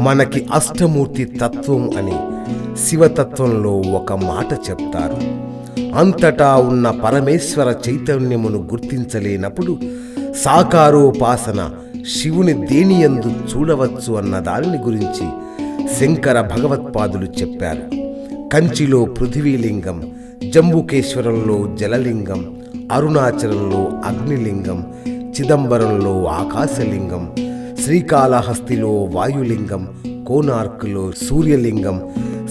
మనకి అష్టమూర్తి తత్వం అని శివతత్వంలో ఒక మాట చెప్తారు. అంతటా ఉన్న పరమేశ్వర చైతన్యమును గుర్తించలేనప్పుడు సాకారోపాసన శివుని దేనియందు చూడవచ్చు అన్న దానిని గురించి శంకర భగవత్పాదులు చెప్పారు. కంచిలో పృథివీలింగం, జంబుకేశ్వరంలో జలలింగం, అరుణాచలంలో అగ్నిలింగం, చిదంబరంలో ఆకాశలింగం, శ్రీకాళహస్తిలో వాయులింగం, కోనార్క్లో సూర్యలింగం,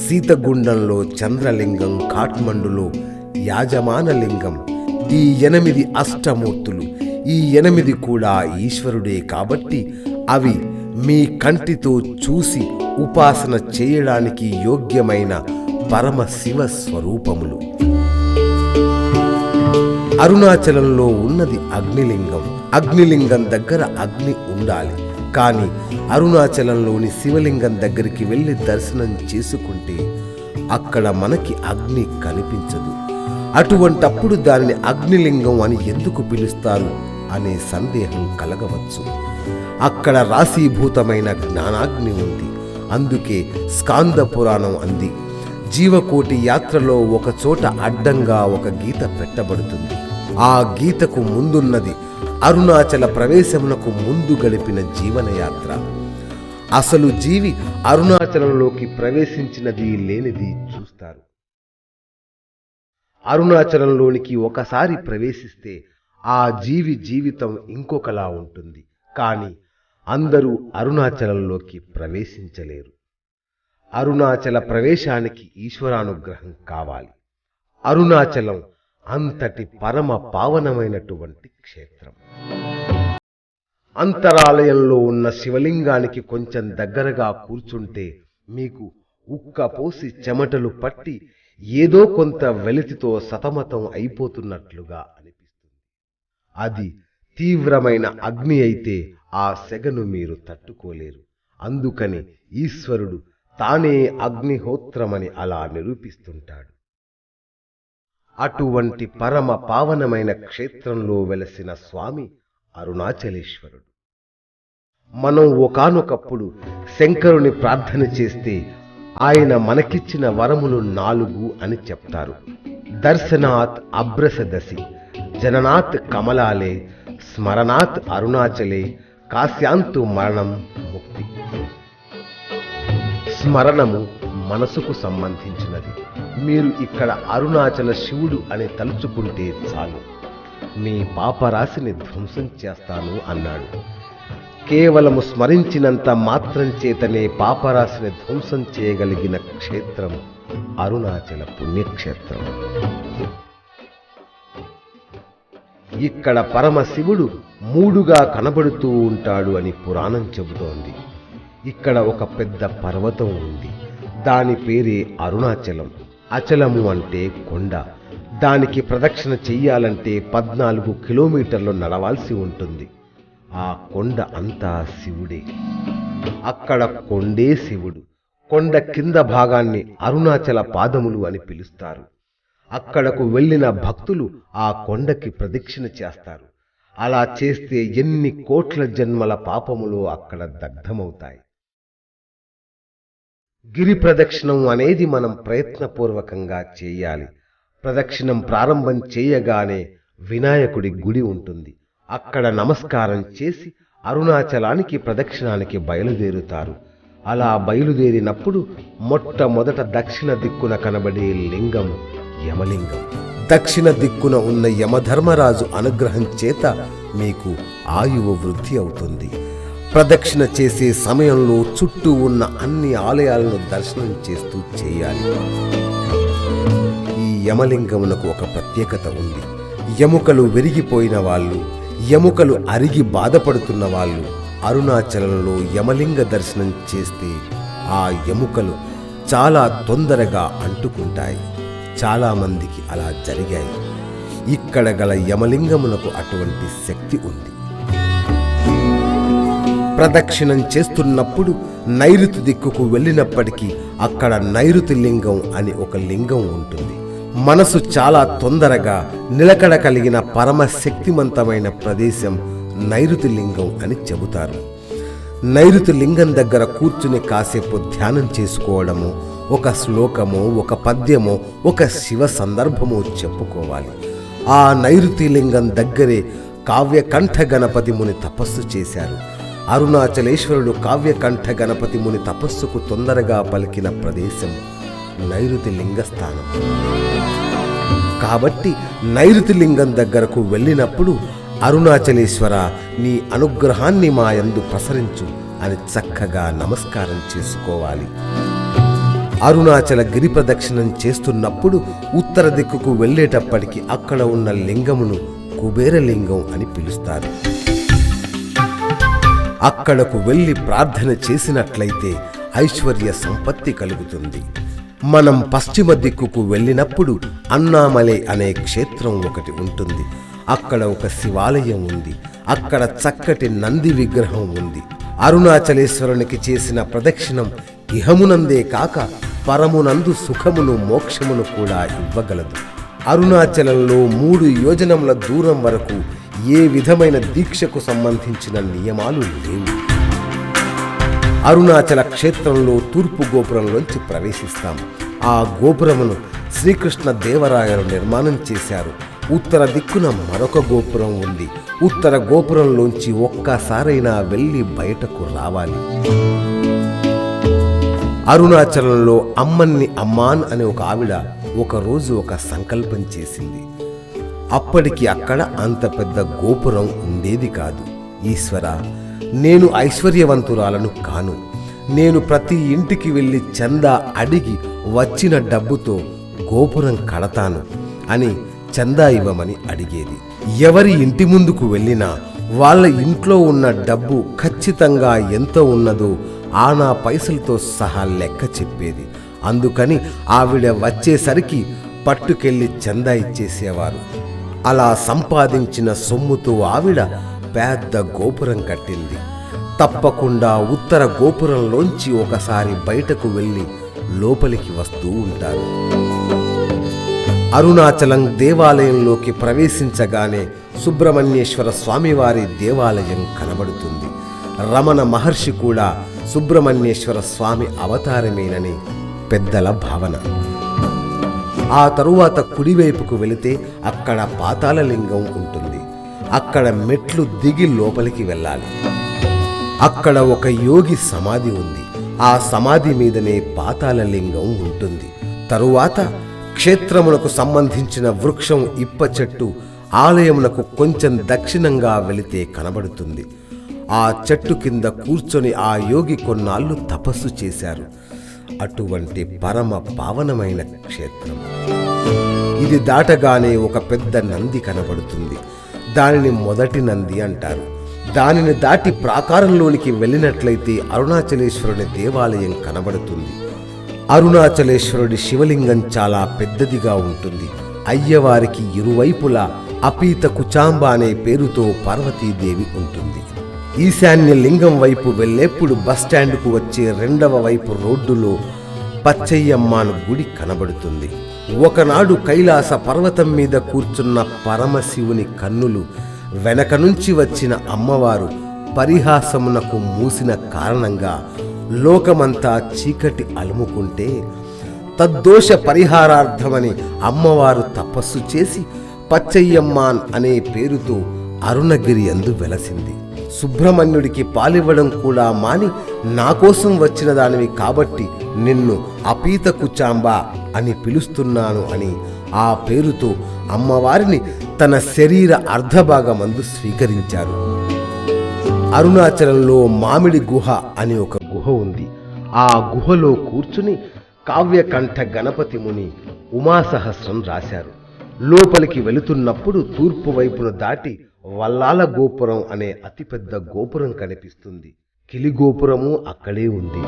సీతగుండంలో చంద్రలింగం, కాఠ్మండులో యాజమానలింగం. ఈ 8 అష్టమూర్తులు, ఈ 8 కూడా ఈశ్వరుడే కాబట్టి అవి మీ కంటితో చూసి ఉపాసన చేయడానికి యోగ్యమైన పరమ శివ స్వరూపములు. అరుణాచలంలో ఉన్నది అగ్నిలింగం. అగ్నిలింగం దగ్గర అగ్ని ఉండాలి. కానీ అరుణాచలంలోని శివలింగం దగ్గరికి వెళ్ళి దర్శనం చేసుకుంటే అక్కడ మనకి అగ్ని కనిపించదు. అటువంటప్పుడు దానిని అగ్నిలింగం అని ఎందుకు పిలుస్తారు అనే సందేహం కలగవచ్చు. అక్కడ రాశీభూతమైన జ్ఞానాగ్ని ఉంది. అందుకే స్కాంద పురాణం అంది, జీవకోటి యాత్రలో ఒక చోట అడ్డంగా ఒక గీత పెట్టబడుతుంది. ఆ గీతకు ముందున్నది అరుణాచల ప్రవేశమునకు ముందు గడిపిన జీవనయాత్ర. అసలు జీవి అరుణాచలంలోకి ప్రవేశించినది లేనిది చూస్తారు. అరుణాచలంలోనికి ఒకసారి ప్రవేశిస్తే ఆ జీవి జీవితం ఇంకొకలా ఉంటుంది. కానీ అందరూ అరుణాచలంలోకి ప్రవేశించలేరు. అరుణాచల ప్రవేశానికి ఈశ్వరానుగ్రహం కావాలి. అరుణాచలం అంతటి పరమ పావనమైనటువంటి క్షేత్రం. అంతరాలయంలో ఉన్న శివలింగానికి కొంచెం దగ్గరగా కూర్చుంటే మీకు ఉక్క పోసి చెమటలు పట్టి ఏదో కొంత వెలితితో సతమతం అయిపోతున్నట్లుగా అనిపిస్తుంది. అది తీవ్రమైన అగ్ని అయితే ఆ సెగను మీరు తట్టుకోలేరు. అందుకని ఈశ్వరుడు తానే అగ్నిహోత్రమని అలా నిరూపిస్తుంటాడు. అటువంటి పరమ పావనమైన క్షేత్రంలో వెలసిన స్వామి అరుణాచలేశ్వరుడు. మనం ఒకానొకప్పుడు శంకరుని ప్రార్థన చేస్తే ఆయన మనకిచ్చిన వరములు 4 అని చెప్తారు. దర్శనాత్ అభ్రసదసి, జననాత్ కమలాలే, స్మరణాత్ అరుణాచలే, కాశ్యాంతు మరణం ముక్తి. స్మరణము మనసుకు సంబంధించినది. మీరు ఇక్కడ అరుణాచల శివుడు అని తలుచుకుంటే చాలు, మీ పాపరాశిని ధ్వంసం చేస్తాను అన్నాడు. కేవలము స్మరించినంత మాత్రం చేతనే పాపరాశిని ధ్వంసం చేయగలిగిన క్షేత్రం అరుణాచల పుణ్యక్షేత్రం. ఇక్కడ పరమశివుడు 3గా కనబడుతూ ఉంటాడు అని పురాణం చెబుతోంది. ఇక్కడ ఒక పెద్ద పర్వతం ఉంది. దాని పేరే అరుణాచలం. అచలము అంటే కొండ. దానికి ప్రదక్షిణ చెయ్యాలంటే 14 కిలోమీటర్లు నడవాల్సి ఉంటుంది. ఆ కొండ అంతా శివుడే. అక్కడ కొండే శివుడు. కొండ కింద భాగాన్ని అరుణాచల పాదములు అని పిలుస్తారు. అక్కడకు వెళ్ళిన భక్తులు ఆ కొండకి ప్రదక్షిణ చేస్తారు. అలా చేస్తే ఎన్ని కోట్ల జన్మల పాపములు అక్కడ దగ్ధమవుతాయి. గిరి ప్రదక్షిణం అనేది మనం ప్రయత్నపూర్వకంగా చేయాలి. ప్రదక్షిణం ప్రారంభం చేయగానే వినాయకుడి గుడి ఉంటుంది. అక్కడ నమస్కారం చేసి అరుణాచలానికి ప్రదక్షిణానికి బయలుదేరుతారు. అలా బయలుదేరినప్పుడు మొట్టమొదట దక్షిణ దిక్కున కనబడే లింగం యమలింగం. దక్షిణ దిక్కున ఉన్న యమధర్మరాజు అనుగ్రహం చేత మీకు ఆయువు వృద్ధి అవుతుంది. ప్రదక్షిణ చేసే సమయంలో చుట్టూ ఉన్న అన్ని ఆలయాలను దర్శనం చేస్తూ చేయాలి. ఈ యమలింగమునకు ఒక ప్రత్యేకత ఉంది. ఎముకలు విరిగిపోయిన వాళ్ళు, ఎముకలు అరిగి బాధపడుతున్న వాళ్ళు అరుణాచలంలో యమలింగ దర్శనం చేస్తే ఆ ఎముకలు చాలా తొందరగా అంటుకుంటాయి. చాలామందికి అలా జరిగాయి. ఇక్కడ గల యమలింగమునకు అటువంటి శక్తి ఉంది. ప్రదక్షిణం చేస్తున్నప్పుడు నైరుతి దిక్కుకు వెళ్ళినప్పటికీ అక్కడ నైరుతి లింగం అని ఒక లింగం ఉంటుంది. మనసు చాలా తొందరగా నిలకడ కలిగిన పరమ శక్తిమంతమైన ప్రదేశం నైరుతి లింగం అని చెబుతారు. నైరుతి లింగం దగ్గర కూర్చుని కాసేపు ధ్యానం చేసుకోవడము, ఒక శ్లోకము, ఒక పద్యము, ఒక శివ సందర్భము చెప్పుకోవాలి. ఆ నైరుతి లింగం దగ్గరే కావ్యకంఠ గణపతి ముని తపస్సు చేశారు. అరుణాచలేశ్వరుడు కావ్యకంఠ గణపతి ముని తపస్సుకు తొందరగా పలికిన ప్రదేశం నైరుతి లింగస్థానం. కాబట్టి నైరుతి లింగం దగ్గరకు వెళ్ళినప్పుడు అరుణాచలేశ్వర, నీ అనుగ్రహాన్ని మా యందు ప్రసరించు అని చక్కగా నమస్కారం చేసుకోవాలి. అరుణాచల గిరి ప్రదక్షిణం చేస్తున్నప్పుడు ఉత్తర దిక్కుకు వెళ్ళేటప్పటికి అక్కడ ఉన్న లింగమును కుబేరలింగం అని పిలుస్తారు. అక్కడకు వెళ్ళి ప్రార్థన చేసినట్లయితే ఐశ్వర్య సంపత్తి కలుగుతుంది. మనం పశ్చిమ దిక్కుకు వెళ్ళినప్పుడు అన్నామలై అనే క్షేత్రం ఒకటి ఉంటుంది. అక్కడ ఒక శివాలయం ఉంది. అక్కడ చక్కటి నంది విగ్రహం ఉంది. అరుణాచలేశ్వరునికి చేసిన ప్రదక్షిణం ఇహమునందే కాక పరమునందు సుఖమును మోక్షమును కూడా ఇవ్వగలదు. అరుణాచలంలో 3 యోజనముల దూరం వరకు ఏ విధమైన దీక్షకు సంబంధించిన నియమాలు లేవు. అరుణాచల క్షేత్రంలో తూర్పు గోపురంలోంచి ప్రవేశిస్తాం. ఆ గోపురమును శ్రీకృష్ణ దేవరాయలు నిర్మాణం చేశారు. ఉత్తర దిక్కున మరొక గోపురం ఉంది. ఉత్తర గోపురంలోంచి ఒక్కసారైనా వెళ్ళి బయటకు రావాలి. అరుణాచలంలో అమ్మన్ని అమ్మాన్ అనే ఒక ఆవిడ ఒకరోజు ఒక సంకల్పం చేసింది. అప్పటికి అక్కడ అంత పెద్ద గోపురం ఉండేది కాదు. ఈశ్వర, నేను ఐశ్వర్యవంతురాలను కాను. నేను ప్రతి ఇంటికి వెళ్ళి చందా అడిగి వచ్చిన డబ్బుతో గోపురం కడతాను అని చందా ఇవ్వమని అడిగేది. ఎవరి ఇంటి ముందుకు వెళ్ళినా వాళ్ళ ఇంట్లో ఉన్న డబ్బు ఖచ్చితంగా ఎంత ఉన్నదో ఆనా పైసలతో సహా లెక్క చెప్పేది. అందుకని ఆవిడ వచ్చేసరికి పట్టుకెళ్ళి చందా ఇచ్చేసేవారు. అలా సంపాదించిన సొమ్ముతో ఆవిడ పెద్ద గోపురం కట్టింది. తప్పకుండా ఉత్తర గోపురంలోంచి ఒకసారి బయటకు వెళ్ళి లోపలికి వస్తూ ఉంటారు. అరుణాచలం దేవాలయంలోకి ప్రవేశించగానే సుబ్రహ్మణ్యేశ్వర స్వామివారి దేవాలయం కనబడుతుంది. రమణ మహర్షి కూడా సుబ్రహ్మణ్యేశ్వర స్వామి అవతారమేనని పెద్దల భావన. ఆ తరువాత కుడివైపుకు వెళితే అక్కడ పాతాళలింగం ఉంటుంది. అక్కడ మెట్లు దిగి లోపలికి వెళ్ళాలి. అక్కడ ఒక యోగి సమాధి ఉంది. ఆ సమాధి మీదనే పాతాళలింగం ఉంటుంది. తరువాత క్షేత్రమునకు సంబంధించిన వృక్షం ఇప్ప చెట్టు ఆలయమునకు కొంచెం దక్షిణంగా వెళితే కనబడుతుంది. ఆ చెట్టు కింద కూర్చొని ఆ యోగి కొన్నాళ్ళు తపస్సు చేశారు. అటువంటి పరమ పావనమైన క్షేత్రం ఇది. దాటగానే ఒక పెద్ద నంది కనబడుతుంది. దానిని మొదటి నంది అంటారు. దానిని దాటి ప్రాకారంలోనికి వెళ్ళినట్లయితే అరుణాచలేశ్వరుని దేవాలయం కనబడుతుంది. అరుణాచలేశ్వరుడి శివలింగం చాలా పెద్దదిగా ఉంటుంది. అయ్యవారికి ఇరువైపులా అపీత కుచాంబ అనే పేరుతో పార్వతీదేవి ఉంటుంది. ఈశాన్య లింగం వైపు వెళ్ళేప్పుడు బస్టాండ్కు వచ్చే 2వ వైపు రోడ్డులో పచ్చయ్యమ్మాన్ గుడి కనబడుతుంది. ఒకనాడు కైలాస పర్వతం మీద కూర్చున్న పరమశివుని కన్నులు వెనక నుంచి వచ్చిన అమ్మవారు పరిహాసమునకు మూసిన కారణంగా లోకమంతా చీకటి అలుముకుంటే తద్దోష పరిహారార్థమని అమ్మవారు తపస్సు చేసి పచ్చయ్యమ్మాన్ అనే పేరుతో అరుణగిరి యందు వెలసింది. సుబ్రహ్మణ్యుడికి పాలివ్వడం కూడా మాని నా కోసం వచ్చిన దానివి కాబట్టి నిన్ను అపీత కుచాంబ అని పిలుస్తున్నాను అని ఆ పేరుతో అమ్మవారిని తన శరీర అర్ధభాగమందు స్వీకరించారు. అరుణాచలంలో మామిడి గుహ అని ఒక గుహ ఉంది. ఆ గుహలో కూర్చుని కావ్యకంఠ గణపతి ముని ఉమాసహస్రం రాశారు. లోపలికి వెళుతున్నప్పుడు తూర్పు వైపును దాటి వల్లాల గోపురం అనే అతిపెద్ద గోపురం కనిపిస్తుంది. కిలి గోపురము అక్కడే ఉంది.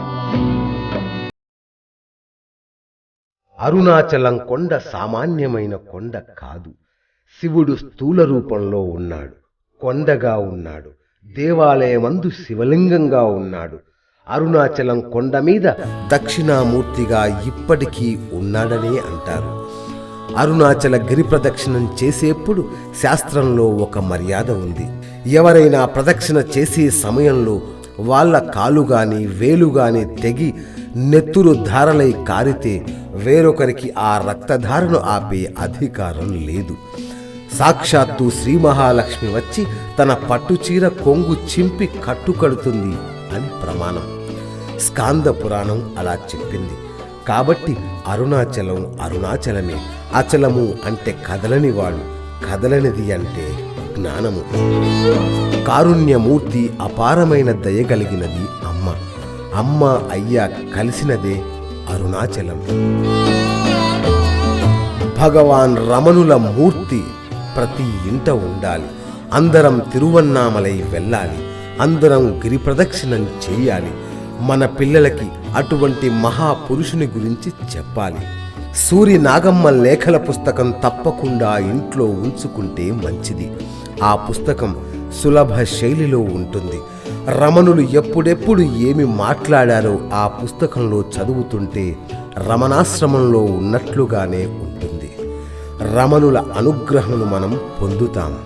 అరుణాచలం కొండ సామాన్యమైన కొండ కాదు. శివుడు స్థూల రూపంలో ఉన్నాడు, కొండగా ఉన్నాడు. దేవాలయమందు శివలింగంగా ఉన్నాడు. అరుణాచలం కొండ మీద దక్షిణామూర్తిగా ఇప్పటికీ ఉన్నాడనే అంటారు. అరుణాచల గిరి ప్రదక్షిణం చేసేప్పుడు శాస్త్రంలో ఒక మర్యాద ఉంది. ఎవరైనా ప్రదక్షిణ చేసే సమయంలో వాళ్ళ కాలు గాని వేలు గాని తెగి నెత్తురు ధారలై కారితే వేరొకరికి ఆ రక్తధారను ఆపే అధికారం లేదు. సాక్షాత్తు శ్రీ మహాలక్ష్మి వచ్చి తన పట్టుచీర కొంగు చింపి కట్టుకడుతుంది అని ప్రమాణం. స్కాంద పురాణం అలా చెప్పింది. కాబట్టి అరుణాచలం అరుణాచలమే. అచలము అంటే కదలనివాడు, కదలనిది అంటే జ్ఞానము. కారుణ్యమూర్తి, అపారమైన దయగలిగినది అమ్మ. అమ్మ అయ్య కలిసినదే అరుణాచలం. భగవాన్ రమణుల మూర్తి ప్రతి ఇంట ఉండాలి. అందరం తిరువన్నామలై వెళ్ళాలి. అందరం గిరి ప్రదక్షిణం చేయాలి. మన పిల్లలకి అటువంటి మహాపురుషుని గురించి చెప్పాలి. సూరి నాగమ్మ లేఖల పుస్తకం తప్పకుండా ఇంట్లో ఉంచుకుంటే మంచిది. ఆ పుస్తకం సులభ శైలిలో ఉంటుంది. రమణులు ఎప్పుడెప్పుడు ఏమి మాట్లాడారో ఆ పుస్తకంలో చదువుతుంటే రమణాశ్రమంలో ఉన్నట్లుగానే ఉంటుంది. రమణుల అనుగ్రహమును మనం పొందుతాం.